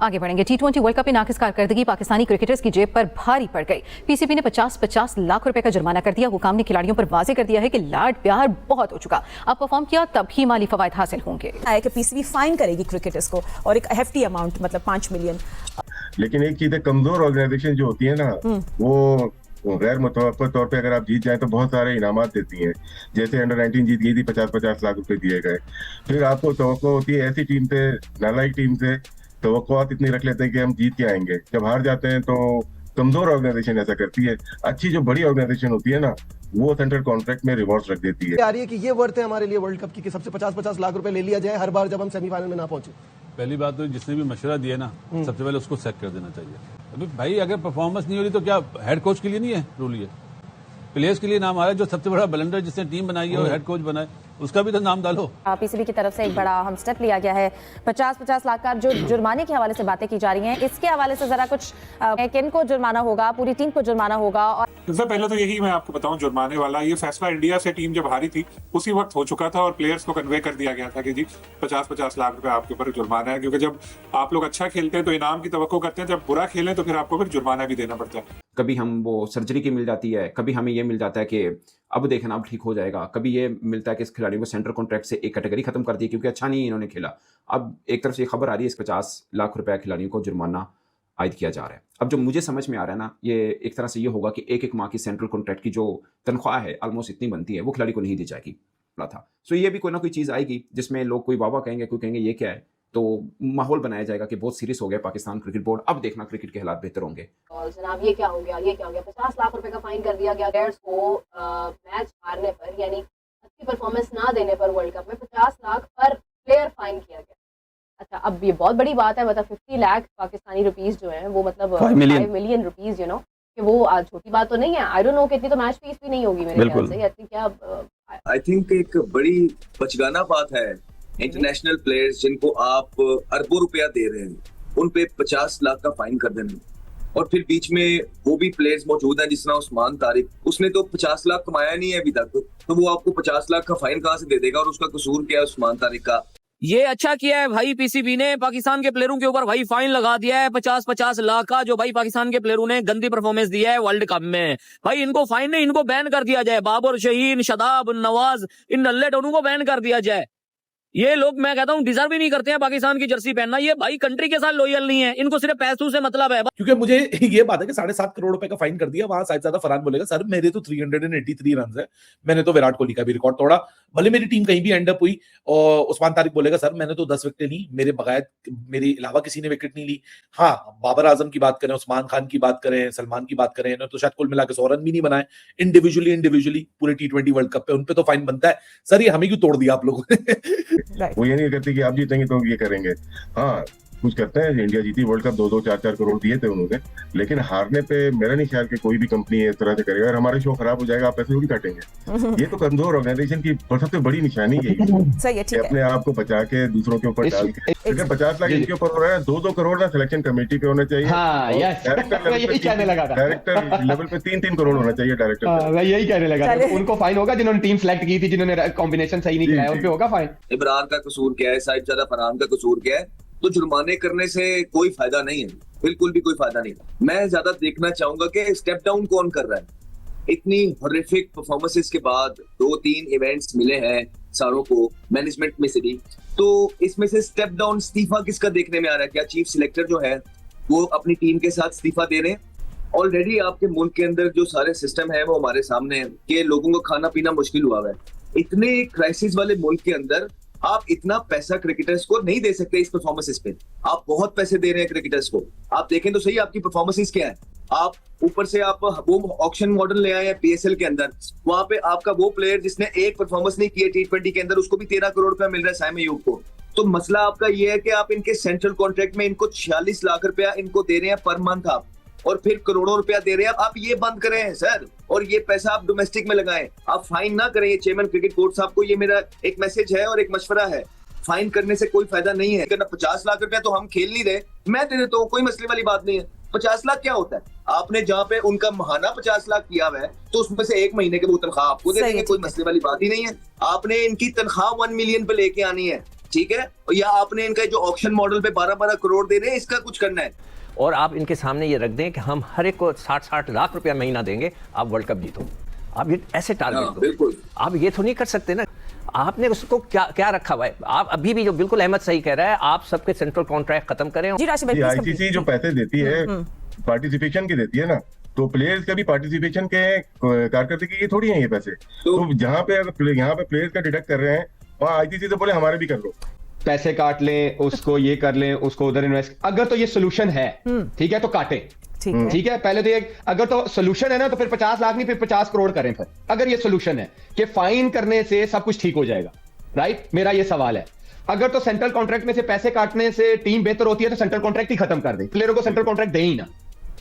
आगे बढ़ेंगे। T20 world cup में नाकिस कारकर्दगी पाकिस्तानी क्रिकेटर्स की जेब पर भारी पड़ गई। पीसीबी ने 50-50 लाख रुपए का जुर्माना कर दिया। हुकाम ने खिलाड़ियों पर वाजे कर दिया है कि लाड प्यार बहुत हो चुका, अब परफॉर्म किया तब ही माली फवायद हासिल होंगे। कि पीसीबी फाइन करेगी क्रिकेटर्स को और एक हेफ्टी अमाउंट, मतलब 5 मिलियन। लेकिन एक चीज है, कमजोर ऑर्गेनाइजेशन जो होती है ना, वो गैर मुतवक्किल तौर पे अगर आप जीत जाए तो बहुत सारे इनामात देती हैं। जैसे अंडर 19 जीत गई थी, 50-50 लाख रुपए दिए गए। फिर आपको तवक्को होती है ऐसी टीम से, नालायक टीम से तवक्कुआत इतनी रख लेते हैं कि हम जीत के आएंगे। जब हार जाते हैं तो कमजोर ऑर्गेनाइजेशन ऐसा करती है। अच्छी जो बड़ी ऑर्गेनाइजेशन होती है ना, वो सेंट्रल कॉन्ट्रैक्ट में रिवॉर्ड्स रख देती है। आ रही है कि ये वर्थ है हमारे लिए वर्ल्ड कप की कि सबसे 50-50 लाख रुपए ले लिया जाए हर बार जब हम सेमीफाइनल में ना पहुंचे। पहली बात तो जिसने भी मशवरा दिया ना, सबसे पहले उसको सेक कर देना चाहिए। अभी भाई अगर परफॉर्मेंस नहीं हो रही तो क्या हेड कोच के लिए नहीं है रूल, ये प्लेयर्स के लिए नाम आ रहा है। जो सबसे बड़ा ब्लंडर जिसने टीम बनाई है और हेड कोच बनाए, उसका भी तो नाम डालो। पीसीबी की तरफ से एक बड़ा हम स्टेप लिया गया है। 50-50 लाख का जो जुर्माने के हवाले से बातें की जा रही हैं, इसके हवाले से जरा कुछ किन को जुर्माना होगा, पूरी टीम को जुर्माना होगा? और सबसे पहले तो यही मैं आपको बताऊं, जुर्माने वाला ये फैसला इंडिया से टीम जब हारी थी उसी वक्त हो चुका था और प्लेयर्स को कन्वे कर दिया गया था कि जी 50-50 लाख रुपए आपके ऊपर जुर्माना है। क्योंकि जब आप लोग अच्छा खेलते हैं तो इनाम की तवक्को करते हैं, जब बुरा खेलें तो फिर आपको फिर जुर्माना भी देना पड़ता है। कभी हम वो सर्जरी की मिल जाती है, कभी हमें ये मिल जाता है कि अब देखना अब ठीक हो जाएगा, कभी ये मिलता है कि इस खिलाड़ी को सेंट्रल कॉन्ट्रैक्ट से एक कैटेगरी खत्म कर दी क्योंकि अच्छा नहीं इन्होंने खेला। अब एक तरफ से खबर आ रही है इस 50 लाख रुपए खिलाड़ियों को जुर्माना आयद किया जा रहा है। अब जो मुझे समझ में आ रहा है ना, ये एक तरह से ये होगा कि एक माह की सेंट्रल कॉन्ट्रैक्ट की जो तनख्वाह है ऑलमोस्ट इतनी बनती है वो खिलाड़ी को नहीं दी जाएगी था। सो ये भी कोई ना कोई चीज़ आएगी जिसमें लोग कोई वाह कहेंगे, कोई कहेंगे ये क्या है, तो माहौल बनाया जाएगा कि बहुत सीरियस हो गया पाकिस्तान क्रिकेट बोर्ड, अब देखना क्रिकेट के हालात बेहतर होंगे। जनाब ये क्या हो गया, ये क्या हो गया? 50 लाख रुपए का फाइन कर दिया गया प्लेयर्स को मैच हारने पर, यानी अच्छी परफॉर्मेंस ना देने पर वर्ल्ड कप में 50 लाख पर प्लेयर फाइन किया गया। अच्छा, अब ये बहुत बड़ी बात है, मतलब 50 लाख पाकिस्तानी रुपीस जो है वो मतलब 5 मिलियन रुपीस, यू नो, कि वो छोटी बात तो नहीं है। आई डोंट नो कितनी तो मैच फीस भी नहीं होगी मेरे ख्याल से। आई थिंक एक बड़ी बचगाना बात है। इंटरनेशनल प्लेयर्स जिनको आप अरबों रुपया दे रहे हैं, उन पे 50 लाख का फाइन कर देना, और फिर बीच में वो भी प्लेयर्स मौजूद हैं जिस तरह उस्मान तारिक, उसने तो 50 लाख कमाया नहीं है अभी तक, तो वो आपको 50 लाख का फाइन कहाँ से दे देगा? और उसका कसूर क्या है उस्मान तारिक का? ये अच्छा किया है भाई पीसीबी ने, पाकिस्तान के प्लेयरों के ऊपर भाई फाइन लगा दिया है 50-50 लाख का, जो भाई पाकिस्तान के प्लेयरों ने गंदी परफॉर्मेंस दिया है वर्ल्ड कप में। भाई इनको फाइन नहीं, इनको बैन कर दिया जाए। बाबर, शहीन, शदाब, नवाज, इन नल्ले टोनों को बैन कर दिया जाए। ये लोग, मैं कहता हूँ, डिजर्व ही नहीं करते हैं पाकिस्तान की जर्सी पहनना। ये भाई कंट्री के साथ लॉयल नहीं है, इनको सिर्फ पैसों से मतलब है। क्योंकि मुझे ये बात है कि 7.5 करोड़ रुपए का फाइन कर दिया, वहां शायद ज्यादा फरहान बोलेगा सर मेरे तो 383 रन है, मैंने तो विराट कोहली का भी रिकॉर्ड तोड़ा, भले मेरी टीम कहीं भी एंड अप हुई। और उस्मान तारिक बोलेगा सर मैंने तो 10 विकेटें ली, मेरे बगैर मेरे अलावा किसी ने विकेट नहीं ली। हाँ, बाबर आजम की बात करें, उस्मान खान की बात करें, सलमान की बात करें, तो शायद कुल मिला के 100 रन भी नहीं बनाए इंडिविजुअली पूरे T20 वर्ल्ड कप पे, उन पे तो फाइन बनता है। सर ये हमें क्यों तोड़ दिया आप लोगों ने? वो ये नहीं करती कि आप जीतेंगे तो ये करेंगे। हाँ, कुछ करते हैं। इंडिया जीती वर्ल्ड कप, 2-2, 4-4 करोड़ दिए थे उन्होंने, लेकिन हारने पे मेरा नहीं ख्याल कि कोई भी कंपनी इस तरह से करेगा। और हमारे शो खराब हो जाएगा, आप पैसे भी काटेंगे। ये तो कमजोर ऑर्गेनाइजेशन की सबसे बड़ी निशानी है, सही है, ठीक है। अपने आप को बचा के दूसरों के ऊपर डाल के। अगर 50 लाख इनके ऊपर हो रहा है, 2-2 करोड़ ना सिलेक्शन कमेटी पे होने चाहिए। डायरेक्टर लेवल पे 3-3 करोड़ होना चाहिए डायरेक्टर। यही कहने लगा, उनको फाइन होगा जिन्होंने टीम सेलेक्ट की थी, जिन्होंने कॉम्बिनेशन सही नहीं किया है, उन पे होगा फाइन। इमरान का कसूर क्या है, साहिबजादा फरहान का कसूर क्या है? तो जुर्माने करने से कोई फायदा नहीं है, बिल्कुल भी कोई फायदा नहीं। मैं ज्यादा देखना चाहूंगा कि स्टेप डाउन कौन कर रहा है। इतनी हॉरिफिक परफॉर्मेंसेस के बाद 2-3 इवेंट्स मिले हैं सारों को मैनेजमेंट में से भी, तो इसमें से स्टेप डाउन इस्तीफा किसका देखने में आ रहा है? क्या चीफ सिलेक्टर जो है वो अपनी टीम के साथ इस्तीफा दे रहे हैं? ऑलरेडी आपके मुल्क के अंदर जो सारे सिस्टम है वो हमारे सामने है कि लोगों को खाना पीना मुश्किल हुआ है। इतने क्राइसिस वाले मुल्क के अंदर आप इतना पैसा क्रिकेटर्स को नहीं दे सकते इस परफॉर्मेंसेस पे। आप बहुत पैसे दे रहे हैं क्रिकेटर्स को, आप देखें तो सही आपकी परफॉर्मेंसेस क्या है। आप ऊपर से आप वो ऑक्शन मॉडल ले आए हैं PSL के अंदर, वहां पे आपका वो प्लेयर जिसने एक परफॉर्मेंस नहीं की है T20 के अंदर, उसको भी 13 करोड़ रुपया मिल रहा है साइम अयूब को। तो मसला आपका ये है कि आप इनके सेंट्रल कॉन्ट्रैक्ट में इनको 46 लाख रुपया इनको दे रहे हैं पर मंथ आप, और फिर करोड़ों रुपया दे रहे हैं आप ये बंद करें सर, और ये पैसा आप डोमेस्टिक में लगाएं, आप फाइन ना करें। ये चेयरमैन क्रिकेट बोर्ड साहब को ये मेरा एक मैसेज है और एक मशवरा है। फाइन करने से कोई फायदा नहीं है। 50 लाख रुपया तो हम खेल नहीं रहे, मैं दे देता हूँ, कोई मसले वाली बात नहीं है। 50 लाख क्या होता है? आपने जहाँ पे उनका महाना 50 लाख किया हुआ है तो उसमें से 1 महीने के वो तनख्वाह आपको दे देंगे, कोई मसले वाली बात ही नहीं है। आपने इनकी तनख्वाह 1 मिलियन पे लेके आनी है, ठीक है, या आपने इनका जो ऑक्शन मॉडल पे 12-12 करोड़ दे रहे हैं, इसका कुछ करना है। और आप इनके सामने ये रख दें कि हम हर एक को 60-60 लाख रुपया महीना देंगे, आप वर्ल्ड कप जीतो। आप ये ऐसे टारगेट दो, बिल्कुल आप ये तो नहीं कर सकते ना। आपने उसको क्या क्या रखा हुआ है? आप अभी भी जो बिल्कुल अहमद सही कह रहा है, आप सबके सेंट्रल कॉन्ट्रैक्ट खत्म करें। जी राशिद भाई, please complete। आईसीसी जो पैसे देती है पार्टिसिपेशन की देती है ना, तो प्लेयर्स का भी पार्टिसिपेशन के कारकर्दगी की थोड़ी है ये पैसे। तो जहाँ पे अगर यहाँ पे प्लेयर्स का डिडक्ट कर रहे हैं, वहाँ आईसीसी से बोले हमारे भी कर लो, पैसे काट लें, उसको ये कर लें, उसको उधर इन्वेस्ट। अगर तो ये सोल्यूशन है, ठीक है, तो काटे, ठीक है। पहले तो ये अगर तो सोल्यूशन है ना, तो फिर 50 लाख नहीं, फिर 50 करोड़ करें। फिर अगर ये सोल्यूशन है कि फाइन करने से सब कुछ ठीक हो जाएगा, राइट, मेरा ये सवाल है। अगर तो सेंट्रल कॉन्ट्रैक्ट में से पैसे काटने से टीम बेहतर होती है, तो सेंट्रल कॉन्ट्रैक्ट ही खत्म कर दे, प्लेयरों को सेंट्रल कॉन्ट्रैक्ट दे ही ना,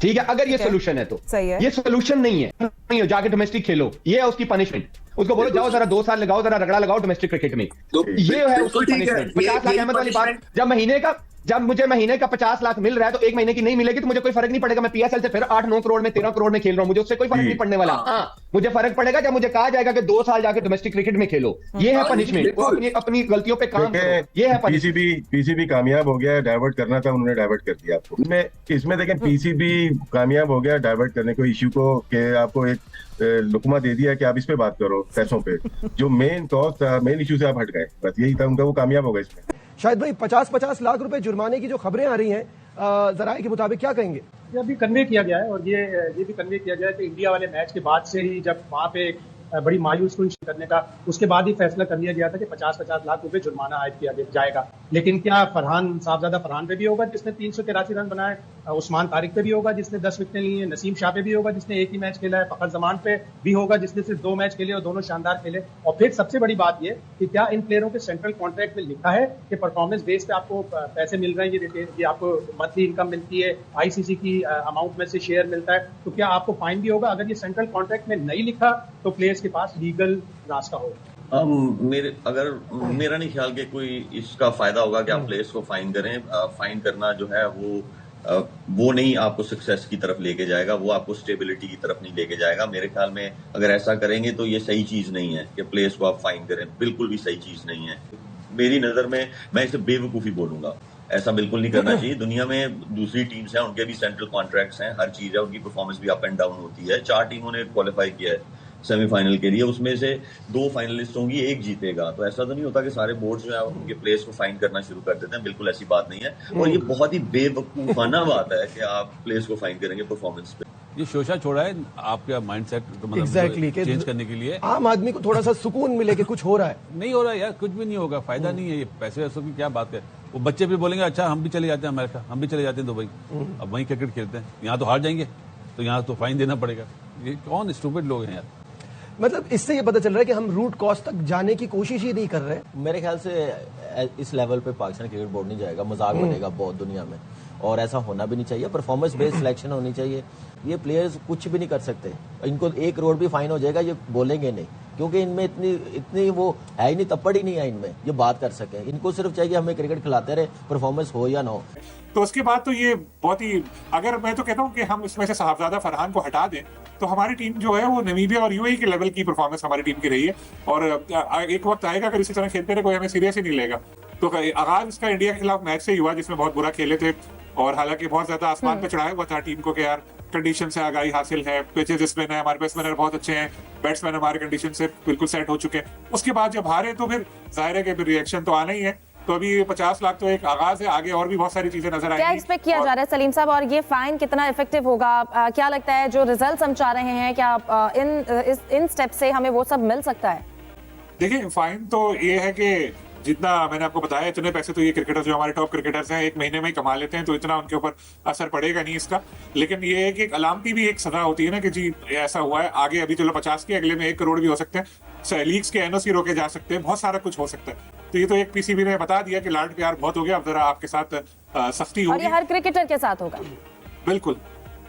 ठीक है। अगर ये सोल्यूशन है तो सही है। ये सोल्यूशन नहीं है, जाके डोमेस्टिक खेलो, ये है उसकी पनिशमेंट। उसको बोलो जाओ जरा 2 साल लगाओ, जरा रगड़ा लगाओ डोमेस्टिक क्रिकेट में, ये है उसकी पनिशमेंट। 50 लाख अहमद वाली बात, जब मुझे महीने का 50 लाख मिल रहा है, तो एक महीने की नहीं मिलेगी तो मुझे कोई फर्क नहीं पड़ेगा। मैं पीएसएल से फिर 8-9 करोड़ में 13 करोड़ में खेल रहा हूं, मुझे उससे कोई फर्क नहीं पड़ने वाला। हाँ, मुझे फर्क पड़ेगा जब मुझे कहा जाएगा कि 2 साल जाके डोमेस्टिक क्रिकेट में खेलो। ये है पनिशमेंट, अपनी गलतियों पे काम करो, ये है पीसीबी कामयाब हो गया, डाइवर्ट करना था, उन्होंने डाइवर्ट कर दिया आपको। इसमें देखें, पीसीबी कामयाब हो गया डाइवर्ट करने को इश्यू को, कि आपको एक लुकमा दे दिया कि आप इस पे बात करो, पैसों पे। जो मेन कॉज था, मेन इश्यू से आप हट गए, बस यही था उनका, वो कामयाब हो गए इसमें। शायद भाई 50-50 लाख रुपए जुर्माने की जो खबरें आ रही हैं, जराये के मुताबिक क्या कहेंगे? ये अभी कन्वे किया गया है, और ये भी कन्वे किया गया है कि इंडिया वाले मैच के बाद से ही, जब वहां पे बड़ी मायूस कुन करने का, उसके बाद ही फैसला कर लिया गया था कि 50-50 लाख रुपए जुर्माना आयद किया जाएगा। लेकिन क्या फरहान साहबजादा फरहान पे भी होगा जिसने 383 रन बनाए, उस्मान तारिक पे भी होगा जिसने 10 विकेटें ली हैं, नसीम शाह पे भी होगा जिसने एक ही मैच खेला है, फखर जमान पे भी होगा जिसने सिर्फ 2 मैच खेले और दोनों शानदार खेले। और फिर सबसे बड़ी बात ये कि क्या इन प्लेयरों के सेंट्रल कॉन्ट्रैक्ट में लिखा है कि परफॉर्मेंस बेस पे आपको पैसे मिल रहे हैं, ये आपको मंथली इनकम मिलती है, आईसीसी की अमाउंट में से शेयर मिलता है, तो क्या आपको फाइन भी होगा? अगर ये सेंट्रल कॉन्ट्रैक्ट में नहीं लिखा तो प्लेयर्स के पास लीगल रास्ता होगा। मेरा नहीं ख्याल कि कोई इसका फायदा होगा कि आप प्लेयर्स को फाइन करें। फाइन करना जो है वो नहीं आपको सक्सेस की तरफ लेके जाएगा, वो आपको स्टेबिलिटी की तरफ नहीं लेके जाएगा। मेरे ख्याल में अगर ऐसा करेंगे तो ये सही चीज नहीं है कि प्लेयर्स को आप फाइन करें, बिल्कुल भी सही चीज नहीं है। मेरी नजर में मैं इसे बेवकूफी बोलूंगा, ऐसा बिल्कुल नहीं करना चाहिए। दुनिया में दूसरी टीम्स हैं, उनके भी सेंट्रल कॉन्ट्रैक्ट्स हैं, हर चीज है, उनकी परफॉर्मेंस भी अप एंड डाउन होती है। 4 टीमों ने क्वालिफाई किया है सेमीफाइनल के लिए, उसमें से 2 फाइनलिस्ट होंगी, 1 जीतेगा। तो ऐसा तो नहीं होता कि सारे बोर्ड जो है उनके प्लेयर्स को फाइन करना शुरू कर देते हैं, बिल्कुल ऐसी बात नहीं है। और ये बहुत ही बेवकूफाना बात है कि आप प्लेयर्स को फाइन करेंगे परफॉर्मेंस पे। ये शोषा छोड़ा है आपका माइंडसेट चेंज करने के लिए, आम आदमी को थोड़ा सा सुकून मिले कि कुछ हो रहा है। नहीं हो रहा है यार, कुछ भी नहीं होगा, फायदा नहीं है। ये पैसे वैसों की क्या बात है? वो बच्चे भी बोलेंगे अच्छा हम भी चले जाते हैं अमेरिका, हम भी चले जाते हैं दुबई, अब वहीं क्रिकेट खेलते हैं, यहाँ तो हार जाएंगे, तो यहाँ तो फाइन देना पड़ेगा। ये कौन स्टूपिड लोग हैं यार? मतलब इससे ये पता चल रहा है कि हम रूट कॉज तक जाने की कोशिश ही नहीं कर रहे। मेरे ख्याल से इस लेवल पे पाकिस्तान क्रिकेट बोर्ड नहीं जाएगा, मजाक बनेगा बहुत दुनिया में, और ऐसा होना भी नहीं चाहिए। परफॉर्मेंस बेस्ड सिलेक्शन होनी चाहिए। ये प्लेयर्स कुछ भी नहीं कर सकते, इनको 1 करोड़ भी फाइन हो जाएगा, ये बोलेंगे नहीं, क्योंकि इनमें इतनी वो है ही नहीं, तप्पड़ ही नहीं है इनमें ये बात कर सके। इनको सिर्फ चाहिए हमें क्रिकेट खिलाते रहे, परफॉर्मेंस हो या ना हो। तो उसके बाद तो ये बहुत ही, अगर मैं तो कहता हूँ कि हम इसमें से साहबजादा फरहान को हटा दें तो हमारी टीम जो है वो नमीबिया और यूएई के लेवल की परफॉर्मेंस हमारी टीम की रही है। और एक वक्त आएगा अगर इसी तरह खेलते रहे कोई हमें सीरियस ही नहीं लेगा। तो आगाज इसका इंडिया के खिलाफ मैच से ही हुआ जिसमें बहुत बुरा खेले थे, और हालांकि बहुत ज्यादा आसमान पे चढ़ाया हुआ था टीम को कि यार कंडीशन से आगाही हासिल है, पिचेस स्पिन है, हमारे बैट्समैन बहुत अच्छे हैं, बैट्समैन हमारे कंडीशन से बिल्कुल सेट हो चुके हैं। उसके बाद जब हारे तो फिर जाहिर है कि फिर रिएक्शन तो आना ही है। तो अभी 50 लाख तो एक आगाज है, आगे और भी बहुत सारी चीजें नजर आएंगी। क्या एक्सपेक्ट किया जा रहा है सलीम साहब, और ये फाइन कितना इफेक्टिव होगा? क्या लगता है जो रिजल्ट्स हम चाह रहे हैं, क्या इन स्टेप से हमें वो सब मिल सकता है? देखिए फाइन तो ये है कि जितना मैंने आपको बताया, इतने पैसे तो ये क्रिकेटर्स जो हमारे टॉप क्रिकेटर्स हैं 1 महीने में ही कमा लेते हैं, तो इतना उनके ऊपर असर पड़ेगा नहीं इसका। लेकिन ये है कि एक अलामती भी एक सजा होती है ना कि जी ऐसा हुआ है, आगे अभी चलो 50 के, अगले में 1 करोड़ भी हो सकते हैं, लीग्स के एनओसी रोके जा सकते हैं, बहुत सारा कुछ हो सकता है। तो ये तो एक पीसीबी ने बता दिया कि लाड प्यार बहुत हो गया, अब जरा आपके साथ सख्ती होगी। और ये हर क्रिकेटर के साथ होगा? बिल्कुल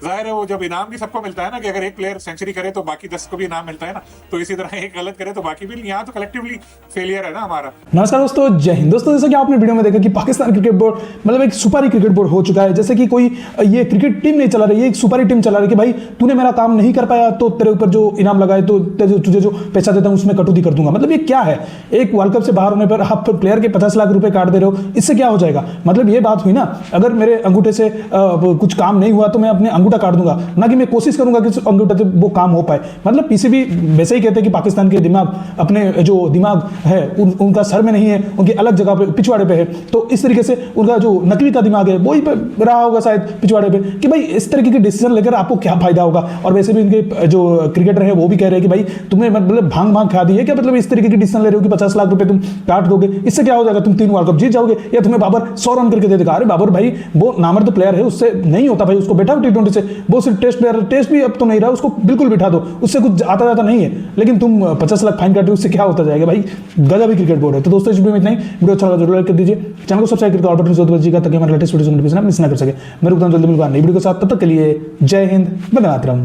जाहिर है वो जब इनाम भी सबको मिलता है ना कि अगर एक प्लेयर सेंचुरी करे तो बाकी 10 को भी इनाम मिलता है ना, तो इसी तरह एक गलत करे तो बाकी भी। यहाँ तो कलेक्टिवली फेलियर है ना हमारा। नमस्कार दोस्तों, जय हिंद। दोस्तों जैसे कि आपने वीडियो में देखा कि पाकिस्तान क्रिकेट बोर्ड मतलब एक सुपारी क्रिकेट बोर्ड हो चुका है। जैसे कि कोई ये क्रिकेट टीम नहीं चला रही है, एक सुपारी टीम चला रही है कि भाई तूने मेरा काम नहीं कर पाया तो तेरे ऊपर जो इनाम लगाए तो तुझे जो पैसा देता हूं उसमें कटौती कर दूंगा। मतलब ये क्या है? एक वर्ल्ड कप से बाहर होने पर आप प्लेयर के 50 लाख रुपए काट दे रहे हो, इससे क्या हो जाएगा? मतलब ये बात हुई ना, अगर मेरे अंगूठे से कुछ काम नहीं हुआ तो मैं अपने अंगूठा काट दूंगा, ना कि मैं कोशिश करूंगा कि अंगूठे से वो काम हो पाए। मतलब पीसीबी वैसे ही कहते हैं कि पाकिस्तान के दिमाग अपने जो दिमाग है उनका सर में नहीं है, उनकी अलग जगह पे पिछवाड़े पे है। तो इस तरीके से उनका जो नकली का दिमाग है वही पे रहा होगा शायद पिछवाड़े पे, कि भाई इस तरीके के डिसीजन लेकर आपको क्या फायदा होगा। और वैसे भी इनके जो क्रिकेटर है वो भी कह रहे हैं कि भाई तुम्हें मतलब भांग खा दी है क्या? मतलब इस तरीके के डिसीजन ले रहे हो कि 50 लाख रुपए तुम काट दोगे, इससे क्या हो जाएगा? तुम 3 वर्ल्ड कप जीत जाओगे या तुम्हें बाबर 100 रन करके दे देगा। अरे बाबर भाई वो नामर्द प्लेयर है, उससे नहीं होता भाई, उसको बैठा T20 से। वो सिर्फ टेस्ट प्लेयर, टेस्ट भी अब तो नहीं रहा, उसको बिल्कुल बिठा दो, उससे कुछ आता जाता नहीं है। लेकिन तुम 50 लाख फाइन काट रहे हो, उससे क्या होता जाएगा भाई? गजब ही क्रिकेट बोर्ड है। तो दोस्तों इस वीडियो में इतना ही। वीडियो अच्छा लगा जरूर लाइक कर दीजिए, चैनल को सब्सक्राइब करके ऑल बटन से दबाइएगा ताकि हमारे लेटेस्ट वीडियो नोटिफिकेशन आप मिस ना कर सके। मैं रुकता हूं जल्दी मिलूंगा नई वीडियो के साथ, तब तक के लिए जय हिंद, वंदे मातरम।